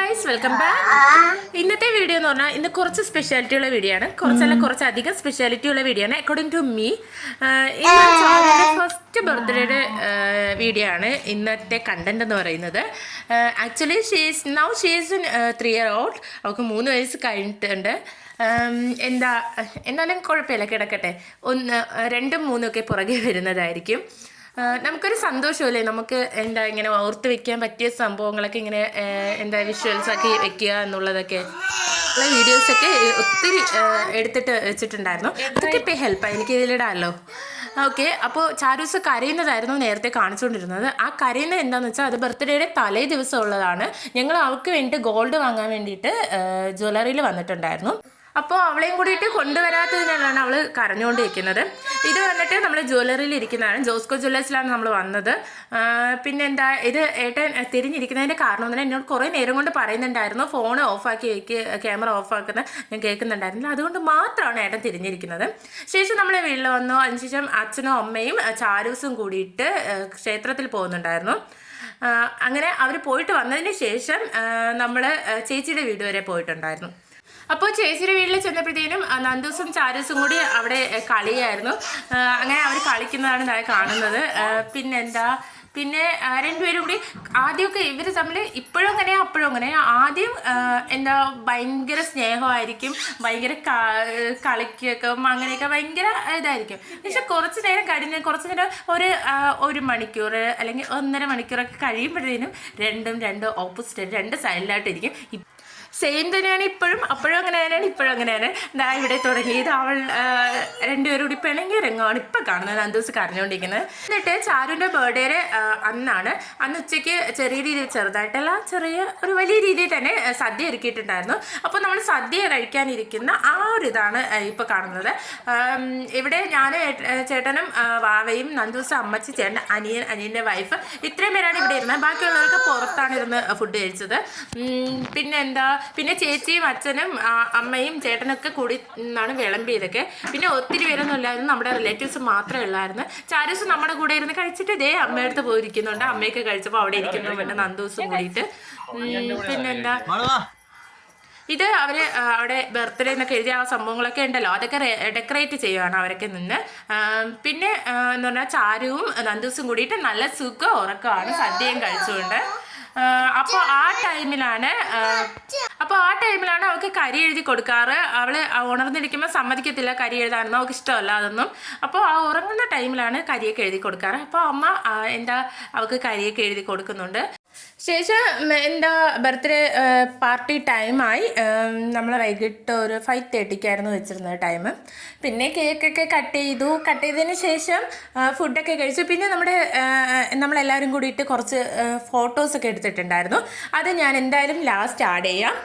Guys, welcome back. ഇന്നത്തെ video എന്ന് പറഞ്ഞാൽ ഇന്ന് കുറച്ച് സ്പെഷ്യാലിറ്റി ഉള്ള വീഡിയോ ആണ്. കുറച്ചധികം സ്പെഷ്യാലിറ്റി ഉള്ള വീഡിയോ ആണ്. അക്കോർഡിംഗ് ടു മീ ഫസ്റ്റ് ബർത്ത്ഡേയുടെ വീഡിയോ ആണ് ഇന്നത്തെ കണ്ടന്റ് എന്ന് പറയുന്നത്. Actually she's 3 year old. അവൾക്ക് 3 വയസ്സ് കഴിഞ്ഞിട്ടുണ്ട്. എന്നാലും കുഴപ്പമില്ല, കിടക്കട്ടെ. 1, 2, 3 ഒക്കെ പുറകെ വരുന്നതായിരിക്കും. നമുക്കൊരു സന്തോഷമല്ലേ, നമുക്ക് ഇങ്ങനെ ഓർത്ത് വെക്കാൻ പറ്റിയ സംഭവങ്ങളൊക്കെ ഇങ്ങനെ വിഷ്വൽസ് ആക്കി വെക്കുക എന്നുള്ളതൊക്കെ ഉള്ള വീഡിയോസൊക്കെ ഒത്തിരി എടുത്തിട്ട് വെച്ചിട്ടുണ്ടായിരുന്നു. അതൊക്കെ ഇപ്പോൾ ഹെൽപ്പായി, എനിക്ക് ഇതിലിടാമല്ലോ. ഓക്കെ, അപ്പോൾ ചാരൂസ് കരയുന്നതായിരുന്നു നേരത്തെ കാണിച്ചുകൊണ്ടിരുന്നത്. ആ കരയുന്നത് എന്താണെന്ന് വെച്ചാൽ അത് ബർത്ത്ഡേയുടെ തലേ ദിവസം ഉള്ളതാണ്. ഞങ്ങൾ അവൾക്ക് വേണ്ടിയിട്ട് ഗോൾഡ് വാങ്ങാൻ വേണ്ടിയിട്ട് ജ്വല്ലറിയിൽ വന്നിട്ടുണ്ടായിരുന്നു. അപ്പോൾ അവളെയും കൂടിയിട്ട് കൊണ്ടുവരാത്തതിനാലാണ് അവൾ കരഞ്ഞുകൊണ്ടിരിക്കുന്നത്. ഇത് വന്നിട്ട് നമ്മൾ ജ്വല്ലറിയിൽ ഇരിക്കുന്നതാണ്. ജോസ്കോ ജ്വല്ലേഴ്സിലാണ് നമ്മൾ വന്നത്. ഇത് ഏട്ടൻ തിരിഞ്ഞിരിക്കുന്നതിൻ്റെ കാരണം എന്ന് പറഞ്ഞാൽ എന്നോട് കുറേ നേരം കൊണ്ട് പറയുന്നുണ്ടായിരുന്നു ഫോൺ ഓഫാക്കി വയ്ക്കുക, ക്യാമറ ഓഫാക്കുന്നത് ഞാൻ കേൾക്കുന്നുണ്ടായിരുന്നില്ല. അതുകൊണ്ട് മാത്രമാണ് ഏട്ടൻ തിരിഞ്ഞിരിക്കുന്നത്. ശേഷം നമ്മൾ വീട്ടിൽ വന്നു. അതിനുശേഷം അച്ഛനും അമ്മയും ചാരൂസും കൂടിയിട്ട് ക്ഷേത്രത്തിൽ പോകുന്നുണ്ടായിരുന്നു. അങ്ങനെ അവർ പോയിട്ട് വന്നതിന് ശേഷം നമ്മൾ ചേച്ചിയുടെ വീട് വരെ പോയിട്ടുണ്ടായിരുന്നു. അപ്പോൾ ചേച്ചിയുടെ വീട്ടിൽ ചെന്നപ്പോഴത്തേനും നന്ദൂസും ചാരൂസും കൂടി അവിടെ കളിയായിരുന്നു. അങ്ങനെ അവർ കളിക്കുന്നതാണ് കാണുന്നത്. പിന്നെ രണ്ടുപേരും കൂടി ആദ്യമൊക്കെ ഇവർ തമ്മിൽ ഇപ്പോഴും അങ്ങനെ അപ്പോഴും അങ്ങനെ. ആദ്യം ഭയങ്കര സ്നേഹമായിരിക്കും, ഭയങ്കര കളിക്കൊക്കെ അങ്ങനെയൊക്കെ ഭയങ്കര ഇതായിരിക്കും. പക്ഷെ കുറച്ച് നേരം കുറച്ച് നേരം ഒരു മണിക്കൂർ അല്ലെങ്കിൽ 1.5 മണിക്കൂറൊക്കെ കഴിയുമ്പോഴത്തേനും രണ്ടും ഓപ്പോസിറ്റ്, 2 സൈഡിലായിട്ടിരിക്കും. സെയിം തന്നെയാണ് ഇപ്പോഴും, അപ്പോഴും അങ്ങനെ തന്നെയാണ്, ഇപ്പോഴും അങ്ങനെയാണ്. ഇവിടെ തുടങ്ങിയത് അവൾ രണ്ടുപേരും കൂടി പിണങ്ങിയ രംഗമാണ് ഇപ്പം കാണുന്നത്. നന്ദൂസ് കരഞ്ഞുകൊണ്ടിരിക്കുന്നത്. എന്നിട്ട് ചാരുവിൻ്റെ ബർത്ത്ഡേയുടെ അന്ന് ഉച്ചയ്ക്ക് ചെറിയ രീതിയിൽ, ചെറുതായിട്ടല്ല ഒരു വലിയ രീതിയിൽ തന്നെ സദ്യ ഒരുക്കിയിട്ടുണ്ടായിരുന്നു. അപ്പോൾ നമ്മൾ സദ്യ കഴിക്കാനിരിക്കുന്ന ആ ഒരു ഇതാണ് ഇപ്പോൾ കാണുന്നത്. ഇവിടെ ഞാനും ചേട്ടനും വാവയും നന്ദൂസ് അമ്മച്ചി, ചേട്ടൻ അനിയൻ്റെ വൈഫ്, ഇത്രയും പേരാണ് ഇവിടെ ഇരുന്നത്. ബാക്കിയുള്ളവർക്ക് പുറത്താണ് ഇരുന്ന് ഫുഡ് കഴിച്ചത്. പിന്നെ ചേച്ചിയും അച്ഛനും അമ്മയും ചേട്ടനൊക്കെ കൂടി നിന്നാണ് വിളമ്പിയതൊക്കെ. പിന്നെ ഒത്തിരി പേരൊന്നും ഇല്ലായിരുന്നു, നമ്മുടെ റിലേറ്റീവ്സ് മാത്രമേ ഉള്ളായിരുന്നു. ചാരൂസ് നമ്മുടെ കൂടെ ഇരുന്ന് കഴിച്ചിട്ട് ഇതേ അമ്മയടുത്ത് പോയിരിക്കുന്നുണ്ട്. അമ്മയൊക്കെ കഴിച്ചപ്പോൾ അവിടെ ഇരിക്കുന്നു, പിന്നെ നന്ദൂസും കൂടിയിട്ട്. ഇത് അവിടെ ബർത്ത്ഡേ എന്നൊക്കെ എഴുതിയ ആ സംഭവങ്ങളൊക്കെ ഉണ്ടല്ലോ, അതൊക്കെ ഡെക്കറേറ്റ് ചെയ്യുകയാണ് അവരൊക്കെ നിന്ന്. പിന്നെ എന്ന് പറഞ്ഞാൽ ചാരുവും നന്ദൂസും കൂടിയിട്ട് നല്ല സുഖം ഉറക്കമാണ് സദ്യയും കഴിച്ചുകൊണ്ട്. അപ്പോൾ ആ ടൈമിലാണ് അവൾക്ക് കരി എഴുതി കൊടുക്കാറ്. അവള് ഉണർന്നിരിക്കുമ്പോൾ സമ്മതിക്കത്തില്ല കരി എഴുതാനൊന്നും, അവൾക്ക് ഇഷ്ടമല്ല അതൊന്നും. അപ്പോൾ ആ ഉറങ്ങുന്ന ടൈമിലാണ് കരിയൊക്കെ എഴുതി കൊടുക്കാറ്. അപ്പോൾ അമ്മ അവൾക്ക് കരിയൊക്കെ എഴുതി കൊടുക്കുന്നുണ്ട്. ശേഷം ബർത്ത്ഡേ പാർട്ടി ടൈമായി. നമ്മൾ വൈകിട്ട് ഒരു 5:30 വെച്ചിരുന്നത് ടൈം. പിന്നെ കേക്കൊക്കെ കട്ട് ചെയ്തതിന് ശേഷം ഫുഡൊക്കെ കഴിച്ചു. പിന്നെ നമ്മളെല്ലാവരും കൂടിയിട്ട് കുറച്ച് ഫോട്ടോസൊക്കെ എടുത്തിട്ടുണ്ടായിരുന്നു. അത് ഞാൻ എന്തായാലും ലാസ്റ്റ് ആഡ് ചെയ്യാം.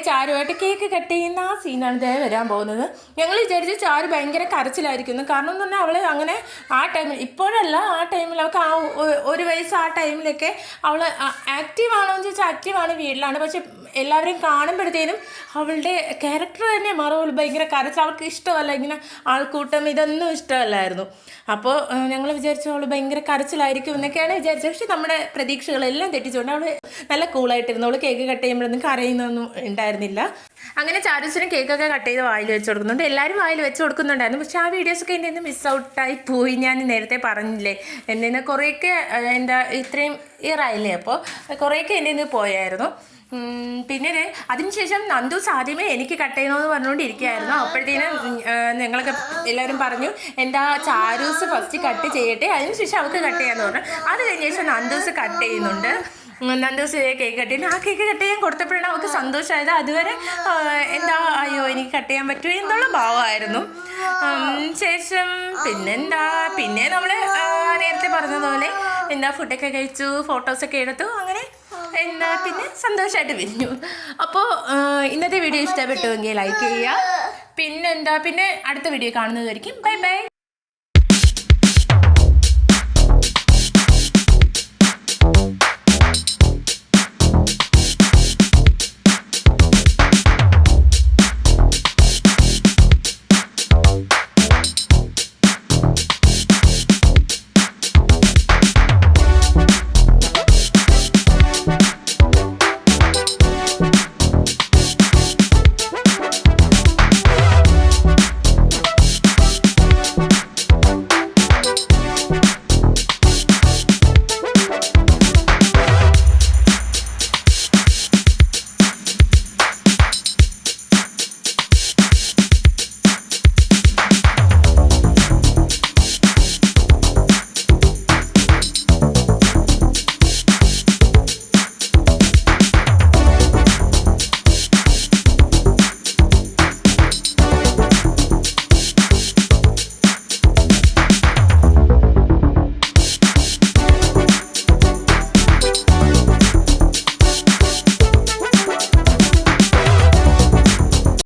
ചാരുമായിട്ട് കേക്ക് കട്ട് ചെയ്യുന്ന ആ സീനാണ് വരാൻ പോകുന്നത്. ഞങ്ങൾ വിചാരിച്ച് ചാരു ഭയങ്കര കരച്ചിലായിരിക്കുന്നു. കാരണം എന്ന് പറഞ്ഞാൽ അവൾ അങ്ങനെ ആ ടൈമിൽ, ഇപ്പോഴല്ല, ആ ടൈമിൽ അവൾക്ക് ആ 1 വയസ്സ് ആ ടൈമിലൊക്കെ അവൾ ആക്റ്റീവാണോ എന്ന് ചോദിച്ചാൽ ആക്റ്റീവാണ്, വീട്ടിലാണ്. പക്ഷെ എല്ലാവരെയും കാണുമ്പോഴത്തേനും അവളുടെ ക്യാരക്ടർ തന്നെ മാറും. ഭയങ്കര കരച്ചിൽ, അവൾക്ക് ഇഷ്ടമല്ല ഇങ്ങനെ ആൾക്കൂട്ടം, ഇതൊന്നും ഇഷ്ടമല്ലായിരുന്നു. അപ്പോൾ ഞങ്ങൾ വിചാരിച്ചു അവൾ ഭയങ്കര കരച്ചിലായിരിക്കും എന്നൊക്കെയാണ് വിചാരിച്ചത്. പക്ഷെ നമ്മുടെ പ്രതീക്ഷകളെല്ലാം തെറ്റിച്ചുകൊണ്ട് അവൾ നല്ല കൂളായിട്ടിരുന്നു. അവൾ കേക്ക് കട്ട് ചെയ്യുമ്പോഴൊന്നും കരയുന്നൊന്നും ഉണ്ടായിരുന്നില്ല. അങ്ങനെ ചാരൂസിനും കേക്കൊക്കെ കട്ട് ചെയ്ത് വായിൽ വെച്ച് കൊടുക്കുന്നുണ്ട്. എല്ലാവരും വായിൽ വെച്ച് കൊടുക്കുന്നുണ്ടായിരുന്നു. പക്ഷെ ആ വീഡിയോസൊക്കെ എൻ്റെ നിന്ന് മിസ് ഔട്ടായി പോയി. ഞാൻ നേരത്തെ പറഞ്ഞില്ലേ, എൻ്റെ നിന്ന് കുറേയൊക്കെ ഇത്രയും ഇയറായില്ലേ, അപ്പോൾ കുറേയൊക്കെ എൻ്റെ നിന്ന് പോയായിരുന്നു. പിന്നെ അതിനുശേഷം നന്ദൂസ് ആദ്യമേ എനിക്ക് കട്ട് ചെയ്യണമെന്ന് പറഞ്ഞുകൊണ്ടിരിക്കുകയായിരുന്നു. അപ്പോഴത്തേനും ഞങ്ങളൊക്കെ എല്ലാവരും പറഞ്ഞു ചാരൂസ് ഫസ്റ്റ് കട്ട് ചെയ്യട്ടെ, അതിനുശേഷം അവൾക്ക് കട്ട് ചെയ്യാമെന്ന് പറഞ്ഞു. അത് കഴിഞ്ഞ ശേഷം നന്ദൂസ് കട്ട് ചെയ്യുന്നുണ്ട്. നന്ദൂസ് കേക്ക് കട്ട് ചെയ്യുന്നു. ആ കേക്ക് കട്ട് ചെയ്യാൻ കൊടുത്തപ്പോഴാണ് അവൾക്ക് സന്തോഷമായത്. അതുവരെ അയ്യോ എനിക്ക് കട്ട് ചെയ്യാൻ പറ്റുമോ എന്നുള്ള ഭാവമായിരുന്നു. ശേഷം പിന്നെ നമ്മൾ നേരത്തെ പറഞ്ഞതുപോലെ ഫുഡൊക്കെ കഴിച്ചു, ഫോട്ടോസൊക്കെ എടുത്തു. അങ്ങനെ പിന്നെ സന്തോഷമായിട്ട് പിരിഞ്ഞു. അപ്പോൾ ഇന്നത്തെ വീഡിയോ ഇഷ്ടപ്പെട്ടുവെങ്കിൽ ലൈക്ക് ചെയ്യുക. പിന്നെ അടുത്ത വീഡിയോ കാണുന്നതായിരിക്കും. Bye bye.